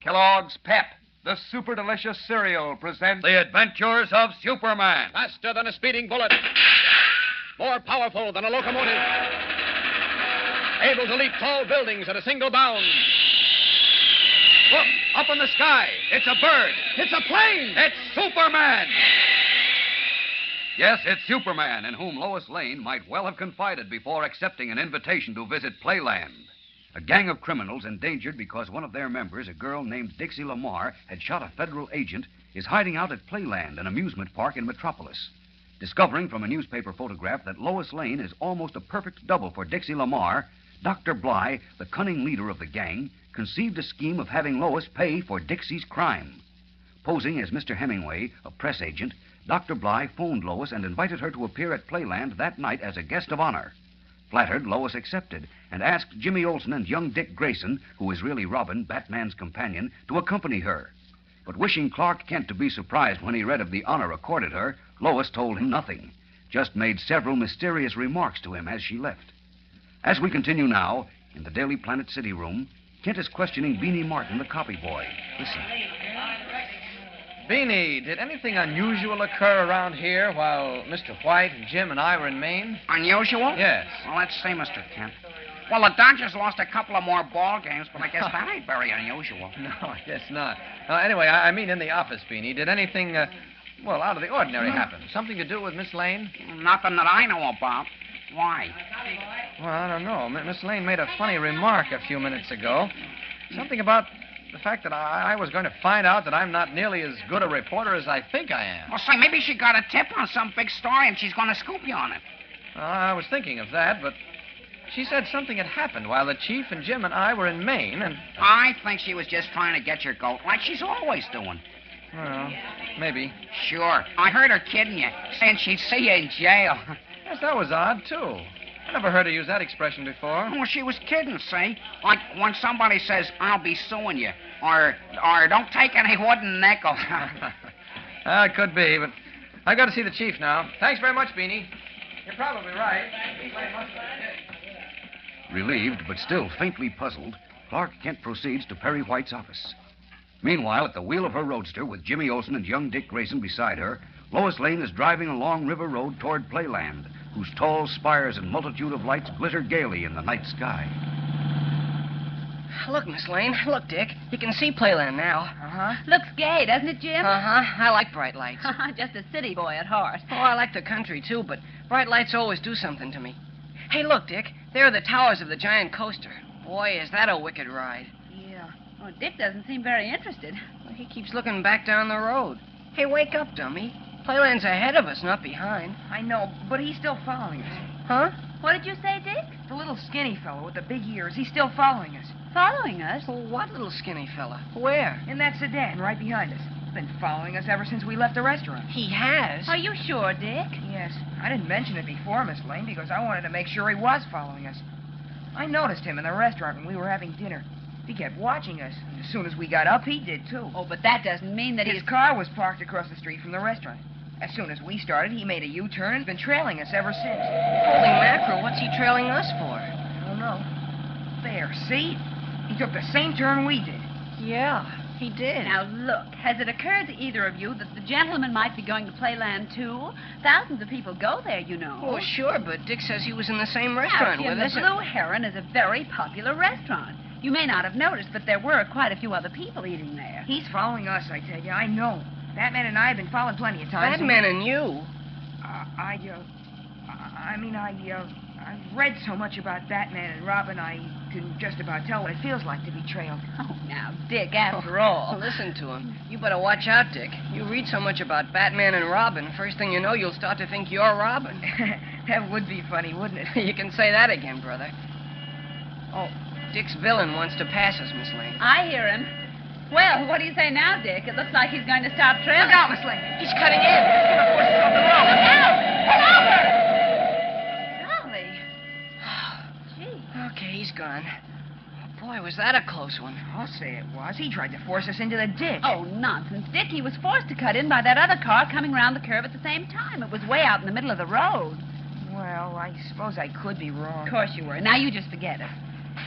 Kellogg's Pep, the super delicious cereal, presents The Adventures of Superman. Faster than a speeding bullet. More powerful than a locomotive. Able to leap tall buildings at a single bound. Look, up in the sky. It's a bird. It's a plane! It's Superman! Yes, it's Superman, in whom Lois Lane might well have confided before accepting an invitation to visit Playland. A gang of criminals endangered because one of their members, a girl named Dixie Lamar, had shot a federal agent, is hiding out at Playland, an amusement park in Metropolis. Discovering from a newspaper photograph that Lois Lane is almost a perfect double for Dixie Lamar, Dr. Bly, the cunning leader of the gang, conceived a scheme of having Lois pay for Dixie's crime. Posing as Mr. Hemingway, a press agent, Dr. Bly phoned Lois and invited her to appear at Playland that night as a guest of honor. Flattered, Lois accepted and asked Jimmy Olsen and young Dick Grayson, who is really Robin, Batman's companion, to accompany her. But wishing Clark Kent to be surprised when he read of the honor accorded her, Lois told him nothing, just made several mysterious remarks to him as she left. As we continue now, in the Daily Planet City room, Kent is questioning Beanie Martin, the copy boy. Listen. Beanie, did anything unusual occur around here while Mr. White and Jim and I were in Maine? Unusual? Yes. Well, let's see, Mr. Kent. Well, the Dodgers lost a couple of more ball games, but I guess that ain't very unusual. No, I guess not. Anyway, I mean in the office, Beanie. Did anything, out of the ordinary happen? Something to do with Miss Lane? Nothing that I know about. Why? Well, I don't know. Miss Lane made a funny remark a few minutes ago. Something about the fact that I was going to find out that I'm not nearly as good a reporter as I think I am. Well, say, maybe she got a tip on some big story and she's going to scoop you on it. I was thinking of that, but she said something had happened while the chief and Jim and I were in Maine, and... I think she was just trying to get your goat, like she's always doing. Well, maybe. Sure. I heard her kidding you, saying she'd see you in jail. Yes, that was odd, too. I never heard her use that expression before. Well, she was kidding, see? Like when somebody says, I'll be suing you, or don't take any wooden nickels. It could be, but I got to see the chief now. Thanks very much, Beanie. You're probably right. Relieved, but still faintly puzzled, Clark Kent proceeds to Perry White's office. Meanwhile, at the wheel of her roadster, with Jimmy Olsen and young Dick Grayson beside her, Lois Lane is driving along River Road toward Playland, whose tall spires and multitude of lights glitter gaily in the night sky. Look, Miss Lane. Look, Dick. You can see Playland now. Uh-huh. Looks gay, doesn't it, Jim? Uh-huh. I like bright lights. Just a city boy at heart. Oh, I like the country, too, but bright lights always do something to me. Hey, look, Dick. There are the towers of the giant coaster. Boy, is that a wicked ride. Yeah. Oh, Dick doesn't seem very interested. Well, he keeps looking back down the road. Hey, wake up, dummy. Playland's ahead of us, not behind. I know, but he's still following us. Huh? What did you say, Dick? The little skinny fellow with the big ears, he's still following us. Following us? Well, what little skinny fella? Where? In that sedan, right behind us. He's been following us ever since we left the restaurant. He has? Are you sure, Dick? Yes. I didn't mention it before, Miss Lane, because I wanted to make sure he was following us. I noticed him in the restaurant when we were having dinner. He kept watching us. And as soon as we got up, he did, too. Oh, but that doesn't mean that His car was parked across the street from the restaurant. As soon as we started, he made a U-turn and has been trailing us ever since. Holy mackerel, what's he trailing us for? I don't know. There, see? He took the same turn we did. Yeah, he did. Now, look, has it occurred to either of you that the gentleman might be going to Playland, too? Thousands of people go there, you know. Oh, sure, but Dick says he was in the same restaurant Jim, with us. the Blue Heron is a very popular restaurant. You may not have noticed, but there were quite a few other people eating there. He's following us, I tell you. I know. Batman and I have been followed plenty of times. Batman and you? I've read so much about Batman and Robin, I can just about tell what it feels like to be trailed. Oh, now, Dick, after all. Listen to him. You better watch out, Dick. You read so much about Batman and Robin, first thing you know, you'll start to think you're Robin. That would be funny, wouldn't it? You can say that again, brother. Oh, Dick's villain wants to pass us, Miss Lane. I hear him. Well, what do you say now, Dick? It looks like he's going to start trailing. Look out, Miss Lane. He's cutting in. He's going to force us off the road. Look out! Pull over! Golly. Gee. Okay, he's gone. Boy, was that a close one. I'll say it was. He tried to force us into the ditch. Oh, nonsense, Dick. He was forced to cut in by that other car coming round the curve at the same time. It was way out in the middle of the road. Well, I suppose I could be wrong. Of course you were. Now you just forget it.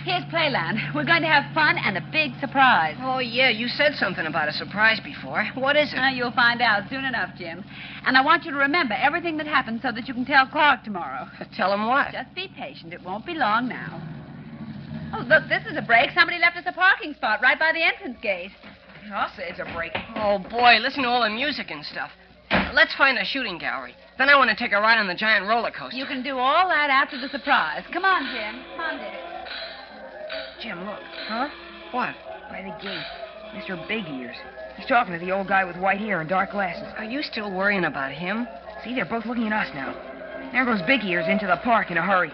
Here's Playland. We're going to have fun and a big surprise. Oh, yeah, you said something about a surprise before. What is it? You'll find out soon enough, Jim. And I want you to remember everything that happened so that you can tell Clark tomorrow. Tell him what? Just be patient. It won't be long now. Oh, look, this is a break. Somebody left us a parking spot right by the entrance gate. I'll say it's a break. Oh, boy, listen to all the music and stuff. Let's find a shooting gallery. Then I want to take a ride on the giant roller coaster. You can do all that after the surprise. Come on, Jim. Come on, Dick. Jim, look. Huh? What? By the gate. Mr. Big Ears. He's talking to the old guy with white hair and dark glasses. Are you still worrying about him? See, they're both looking at us now. There goes Big Ears into the park in a hurry.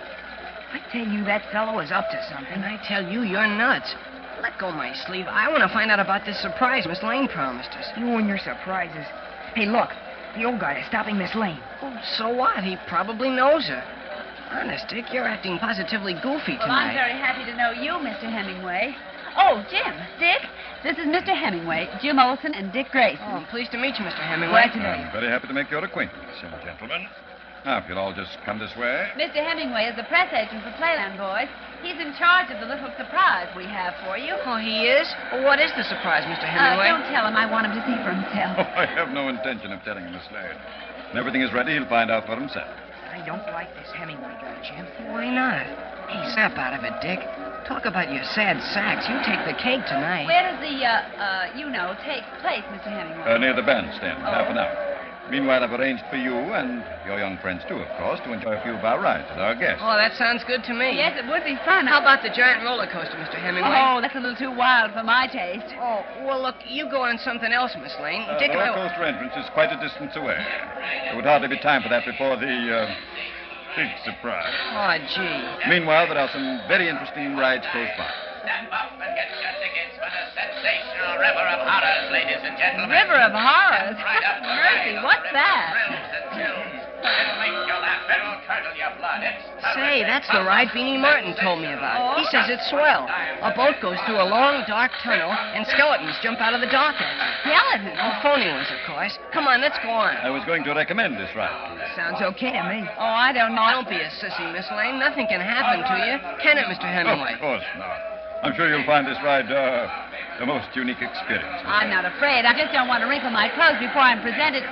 I tell you, that fellow is up to something. And I tell you, you're nuts. Let go my sleeve. I want to find out about this surprise Miss Lane promised us. You and your surprises. Hey, look. The old guy is stopping Miss Lane. Oh, so what? He probably knows her. Honest, Dick, you're acting positively goofy Well, I'm tonight. very happy to know you, Mr. Hemingway. Oh, Jim. Dick, this is Mr. Hemingway, Jim Olson, and Dick Grayson. Oh, pleased to meet you, Mr. Hemingway. Glad to know you. I'm very happy to make your acquaintance, young gentlemen. Now, if you'll all just come this way. Mr. Hemingway is the press agent for Playland Boys. He's in charge of the little surprise we have for you. Oh, he is? Well, what is the surprise, Mr. Hemingway? Don't tell him. I want him to see for himself. Oh, I have no intention of telling him, Miss Lane. When everything is ready, he'll find out for himself. I don't like this Hemingway guy, Jim. Why not? Hey, snap out of it, Dick. Talk about your sad sacks. You take the cake tonight. Where does the, take place, Mr. Hemingway? Near the bandstand, Oh. half an hour. Meanwhile, I've arranged for you and your young friends, too, of course, to enjoy a few of our rides with our guests. Oh, that sounds good to me. Yes, it would be fun. How about the giant roller coaster, Mr. Hemingway? Oh, that's a little too wild for my taste. Oh, well, look, you go on something else, Miss Lane. The Dick and roller I... coaster entrance is quite a distance away. There would hardly be time for that before the big surprise. Oh, gee. Meanwhile, there are some very interesting rides close by. Step up and get your tickets for the sensational River of Horrors, ladies and gentlemen. River of Horrors? Step right up the Mercy, ride of what's the river that? of thrills and chills. It'll make you laugh. It'll curdle your blood. It's Say, that's the ride Beanie Martin told me about. He says it's swell. A boat goes through a long, dark tunnel, and skeletons jump out of the dock at you. Skeletons? Oh, phony ones, of course. Come on, let's go on. I was going to recommend this ride. Sounds okay to me. Oh, I don't know. Don't be a sissy, Miss Lane. Nothing can happen to you. Can it, Mr. Hemingway? Of course not. I'm sure you'll find this ride the most unique experience. I'm not afraid. I just don't want to wrinkle my clothes before I'm presented.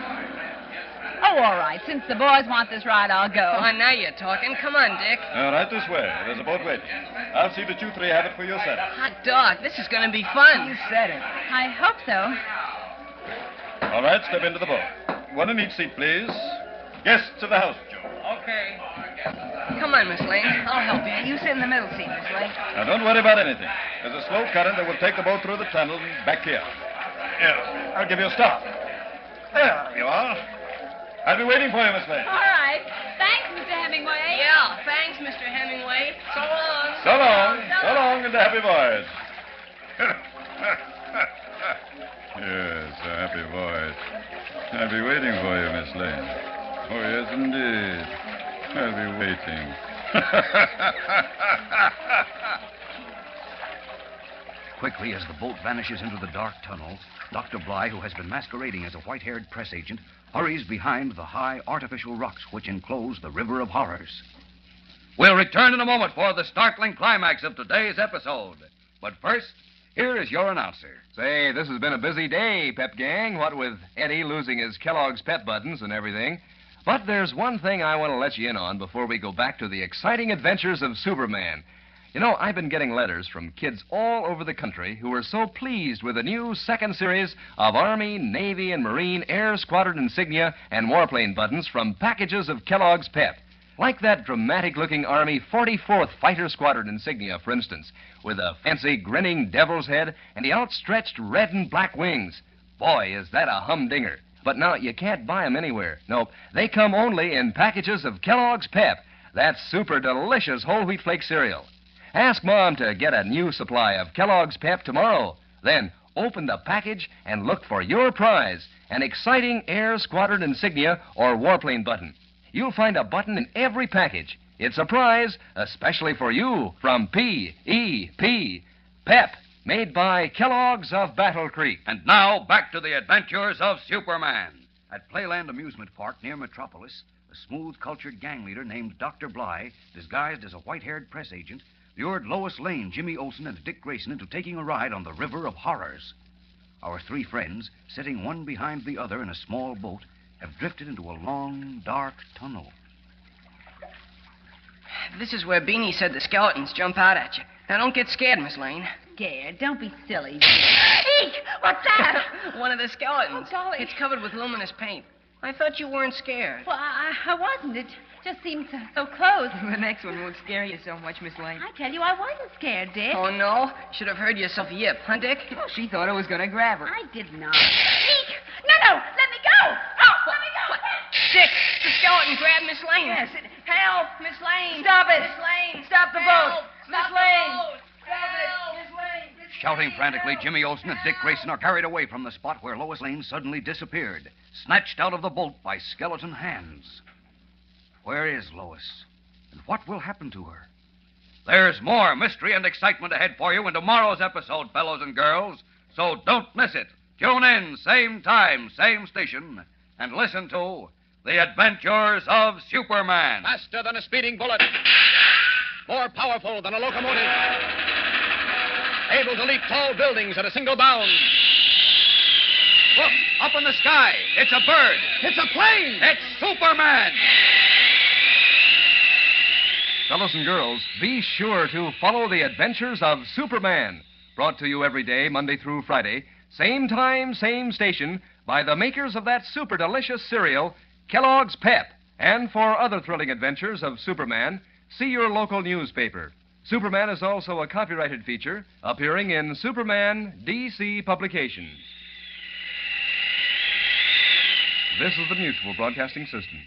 Oh, all right. Since the boys want this ride, I'll go. Oh, now you're talking. Come on, Dick. All right, this way. There's a boat waiting. I'll see that you three have it for yourself. Hot dog, this is going to be fun. You said it. I hope so. All right, step into the boat. One in each seat, please. Guests of the house, Joe. Okay. Come on, Miss Lane. I'll help you. You sit in the middle seat, Miss Lane. Now, don't worry about anything. There's a slow current that will take the boat through the tunnel and back here. Here, I'll give you a start. There you are. I'll be waiting for you, Miss Lane. All right. Thanks, Mr. Hemingway. Yeah, thanks, Mr. Hemingway. So long. So long. So long, and a happy voyage. Yes, a happy voyage. I'll be waiting for you, Miss Lane. Oh, yes, indeed. I'll be waiting. Quickly, as the boat vanishes into the dark tunnel, Dr. Bly, who has been masquerading as a white-haired press agent, hurries behind the high artificial rocks which enclose the River of Horrors. We'll return in a moment for the startling climax of today's episode. But first, here is your announcer. Say, this has been a busy day, Pep Gang, what with Eddie losing his Kellogg's pep buttons and everything. But there's one thing I want to let you in on before we go back to the exciting adventures of Superman. You know, I've been getting letters from kids all over the country who are so pleased with the new second series of Army, Navy, and Marine Air Squadron insignia and warplane buttons from packages of Kellogg's Pep. Like that dramatic-looking Army 44th Fighter Squadron insignia, for instance, with a fancy grinning devil's head and the outstretched red and black wings. Boy, is that a humdinger. But now, you can't buy them anywhere. Nope, they come only in packages of Kellogg's Pep, that super delicious whole wheat flake cereal. Ask Mom to get a new supply of Kellogg's Pep tomorrow. Then open the package and look for your prize, an exciting Air Squadron insignia or warplane button. You'll find a button in every package. It's a prize, especially for you, from P.E.P. Pep, made by Kellogg's of Battle Creek. And now, back to the adventures of Superman. At Playland Amusement Park near Metropolis, a smooth, cultured gang leader named Dr. Bly, disguised as a white-haired press agent, lured Lois Lane, Jimmy Olsen, and Dick Grayson into taking a ride on the River of Horrors. Our three friends, sitting one behind the other in a small boat, have drifted into a long, dark tunnel. This is where Beanie said the skeletons jump out at you. Now, don't get scared, Miss Lane. Scared? Don't be silly. Eek! What's that? One of the skeletons. Oh, golly. It's covered with luminous paint. I thought you weren't scared. Well, I wasn't. It just seemed so close. The next one won't scare you so much, Miss Lane. I tell you, I wasn't scared, Dick. Oh, no? Should have heard yourself yip, huh, Dick? Oh, she thought I was going to grab her. I did not. Eek! No! Let me go! Oh, let me go! Dick, the skeleton grabbed Miss Lane. Yes. Help, Miss Lane. Stop it. Miss Lane. Stop the boat. Miss Lane. Stop it. Miss Lane. Shouting frantically, Jimmy Olsen and Dick Grayson are carried away from the spot where Lois Lane suddenly disappeared, snatched out of the boat by skeleton hands. Where is Lois? And what will happen to her? There's more mystery and excitement ahead for you in tomorrow's episode, fellows and girls, so don't miss it. Tune in, same time, same station, and listen to The Adventures of Superman. Faster than a speeding bullet. More powerful than a locomotive. Able to leap tall buildings at a single bound. Look, up in the sky. It's a bird. It's a plane! It's Superman. Fellows and girls, be sure to follow The Adventures of Superman. Brought to you every day, Monday through Friday. Same time, same station, by the makers of that super delicious cereal, Kellogg's Pep. And for other thrilling adventures of Superman, see your local newspaper. Superman is also a copyrighted feature appearing in Superman DC publications. This is the Mutual Broadcasting System.